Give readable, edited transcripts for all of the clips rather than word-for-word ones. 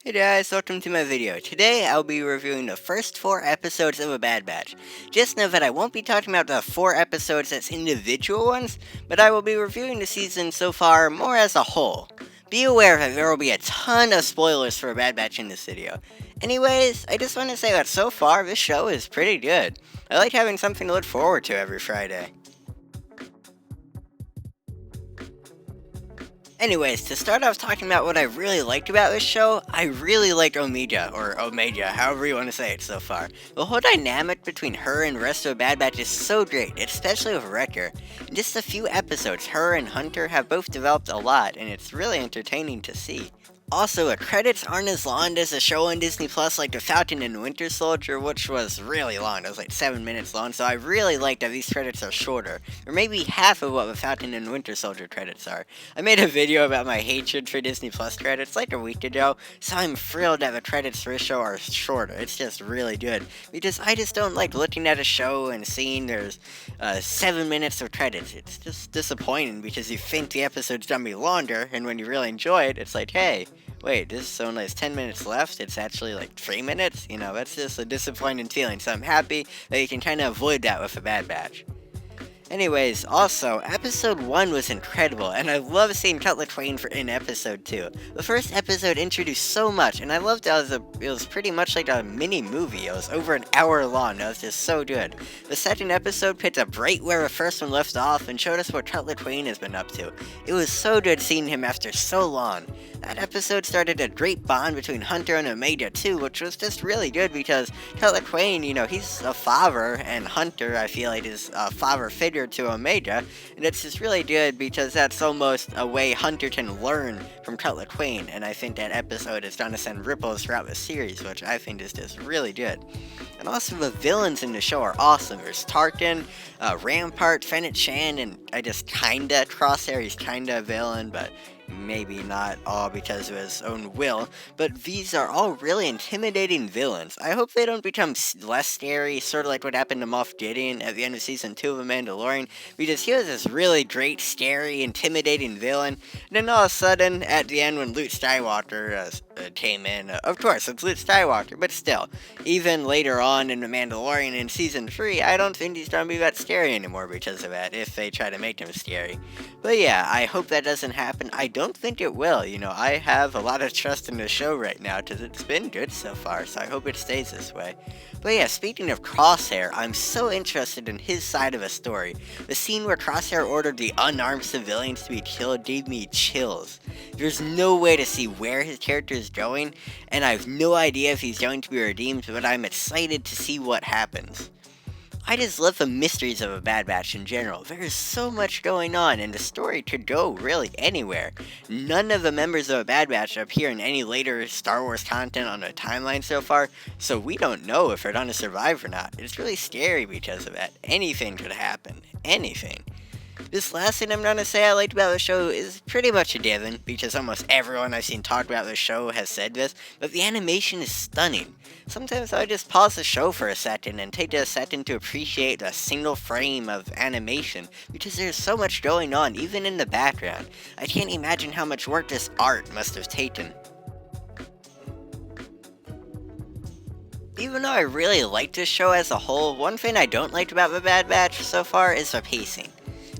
Hey guys, welcome to my video. Today I'll be reviewing the first 4 episodes of A Bad Batch. Just know that I won't be talking about the 4 episodes as individual ones, but I will be reviewing the season so far more as a whole. Be aware that there will be a ton of spoilers for A Bad Batch in this video. Anyways, I just want to say that so far this show is pretty good. I like having something to look forward to every Friday. Anyways, to start off talking about what I really liked about this show, I really liked Omega, or Omega, however you want to say it so far. The whole dynamic between her and the rest of Bad Batch is so great, especially with Wrecker. In just a few episodes, her and Hunter have both developed a lot, and it's really entertaining to see. Also, the credits aren't as long as a show on Disney Plus like The Falcon and Winter Soldier, which was really long. It was like 7 minutes long, so I really like that these credits are shorter, or maybe half of what The Falcon and Winter Soldier credits are. I made a video about my hatred for Disney Plus credits like a week ago, so I'm thrilled that the credits for this show are shorter. It's just really good, because I just don't like looking at a show and seeing there's 7 minutes of credits. It's just disappointing, because you think the episode's gonna be longer, and when you really enjoy it, it's like, hey, wait, this only has 10 minutes left, it's actually like 3 minutes? You know, that's just a disappointing feeling, so I'm happy that you can kind of avoid that with a Bad Batch. Anyways, also, episode 1 was incredible, and I love seeing Cutler Twain in episode 2. The first episode introduced so much, and I loved that it was pretty much like a mini movie. It was over an hour long, it was just so good. The second episode picked up right where the first one left off and showed us what Cutler Twain has been up to. It was so good seeing him after so long. That episode started a great bond between Hunter and Omega too, which was just really good because Cutler Twain, he's a father, and Hunter, I feel like, is a father figure to Omega, and it's just really good because that's almost a way Hunter can learn from Cutler Twain, and I think that episode is going to send ripples throughout the series, which I think is just really good. And also the villains in the show are awesome. There's Tarkin, Rampart, Fennec Shand, and I just kinda Crosshair, he's kinda a villain, but maybe not all because of his own will, but these are all really intimidating villains. I hope they don't become less scary, sort of like what happened to Moff Gideon at the end of Season 2 of The Mandalorian, because he was this really great, scary, intimidating villain, and then all of a sudden, at the end when Luke Skywalker came in, of course, it's Luke Skywalker, but still, even later on in The Mandalorian in Season 3, I don't think he's gonna be that scary anymore because of that, if they try to make him scary. But yeah, I hope that doesn't happen. I don't think it will. I have a lot of trust in the show right now because it's been good so far, so I hope it stays this way. But yeah, speaking of Crosshair, I'm so interested in his side of a story. The scene where Crosshair ordered the unarmed civilians to be killed gave me chills. There's no way to see where his character is going, and I have no idea if he's going to be redeemed, but I'm excited to see what happens. I just love the mysteries of A Bad Batch in general. There is so much going on, and the story could go really anywhere. None of the members of A Bad Batch appear in any later Star Wars content on the timeline so far, so we don't know if they're gonna survive or not. It's really scary because of that. Anything could happen. Anything. This last thing I'm gonna say I liked about the show is pretty much a given, because almost everyone I've seen talk about the show has said this, but the animation is stunning. Sometimes I just pause the show for a second and take a second to appreciate a single frame of animation, because there's so much going on, even in the background. I can't imagine how much work this art must have taken. Even though I really like this show as a whole, one thing I don't like about The Bad Batch so far is the pacing.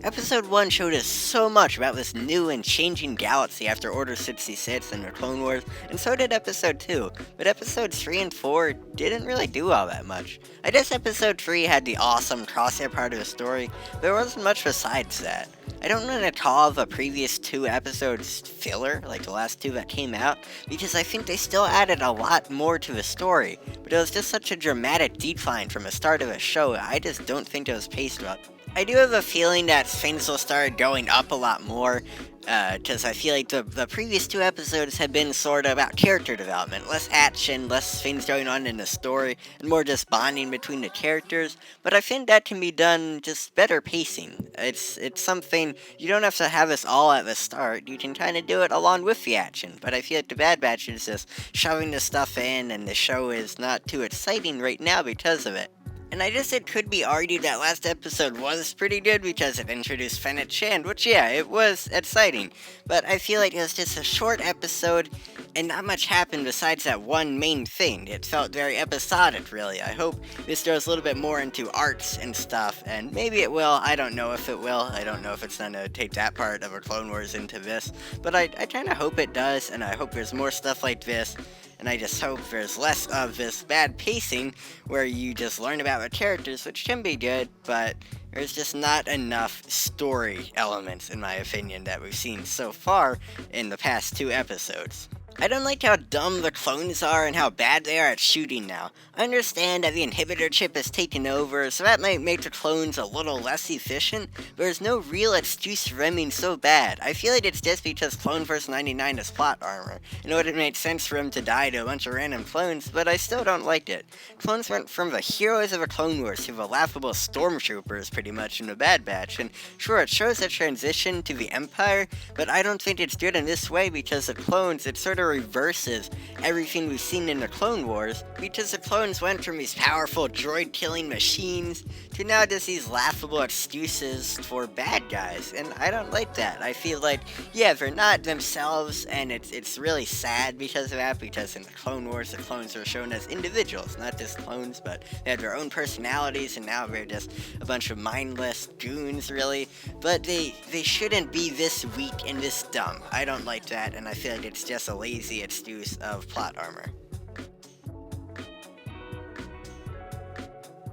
Episode 1 showed us so much about this new and changing galaxy after Order 66 and the Clone Wars, and so did Episode 2, but Episodes 3 and 4 didn't really do all that much. I guess Episode 3 had the awesome Crosshair part of the story, but there wasn't much besides that. I don't want to call the previous 2 episodes filler, like the last 2 that came out, because I think they still added a lot more to the story, but it was just such a dramatic decline from the start of the show, I just don't think it was paced well. I do have a feeling that things will start going up a lot more, because I feel like the previous 2 episodes have been sort of about character development, less action, less things going on in the story, and more just bonding between the characters, but I think that can be done just better pacing. It's something, you don't have to have this all at the start, you can kind of do it along with the action, but I feel like The Bad Batch is just shoving the stuff in, and the show is not too exciting right now because of it. And I guess it could be argued that last episode was pretty good because it introduced Fennec Shand, which yeah, it was exciting. But I feel like it was just a short episode, and not much happened besides that one main thing. It felt very episodic, really. I hope this goes a little bit more into arcs and stuff, and maybe it will. I don't know if it will. I don't know if it's gonna take that part of a Clone Wars into this, but I kind of hope it does, and I hope there's more stuff like this, and I just hope there's less of this bad pacing where you just learn about the characters, which can be good, but there's just not enough story elements, in my opinion, that we've seen so far in the past 2 episodes. I don't like how dumb the clones are and how bad they are at shooting now. I understand that the inhibitor chip has taken over, so that might make the clones a little less efficient, but there's no real excuse for them being so bad. I feel like it's just because Clone Verse 99 is plot armor, and it would have made sense for him to die to a bunch of random clones, but I still don't like it. Clones went from the heroes of the Clone Wars to the laughable stormtroopers, pretty much, in the Bad Batch, and sure, it shows a transition to the Empire, but I don't think it's good in this way because the clones, it sort of reverses everything we've seen in the Clone Wars, because the clones went from these powerful droid-killing machines to now just these laughable excuses for bad guys, and I don't like that. I feel like, yeah, they're not themselves, and it's really sad because of that, because in the Clone Wars, the clones are shown as individuals, not just clones, but they have their own personalities, and now they're just a bunch of mindless goons, really, but they shouldn't be this weak and this dumb. I don't like that, and I feel like it's just a lazy excuse of plot armor.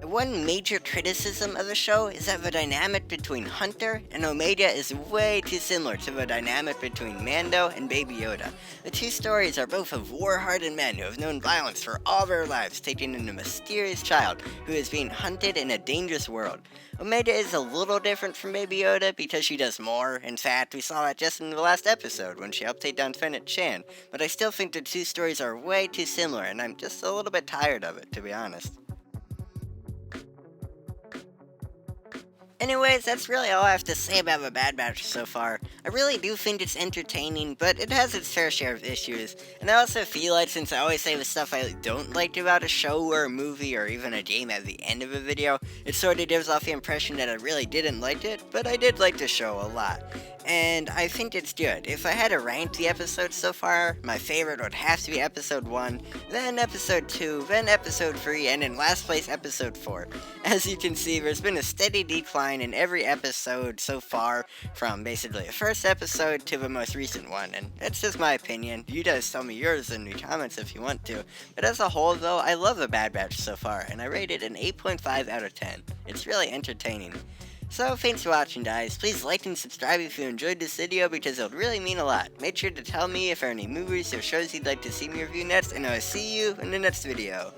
One major criticism of the show is that the dynamic between Hunter and Omega is way too similar to the dynamic between Mando and Baby Yoda. The two stories are both of war-hardened men who have known violence for all their lives, taking in a mysterious child who is being hunted in a dangerous world. Omega is a little different from Baby Yoda because she does more. In fact, we saw that just in the last episode when she helped take down Fennec Shand, but I still think the two stories are way too similar, and I'm just a little bit tired of it, to be honest. Anyways, that's really all I have to say about The Bad Batch so far. I really do think it's entertaining, but it has its fair share of issues. And I also feel like, since I always say the stuff I don't like about a show or a movie or even a game at the end of a video, it sort of gives off the impression that I really didn't like it, but I did like the show a lot. And I think it's good. If I had to rank the episodes so far, my favorite would have to be episode 1, then episode 2, then episode 3, and in last place episode 4. As you can see, there's been a steady decline in every episode so far, from basically the first episode to the most recent one, and that's just my opinion. You guys tell me yours in the comments if you want to. But as a whole though, I love The Bad Batch so far, and I rate it an 8.5 out of 10. It's really entertaining. So thanks for watching, guys. Please like and subscribe if you enjoyed this video because it would really mean a lot. Make sure to tell me if there are any movies or shows you'd like to see me review next, and I will see you in the next video.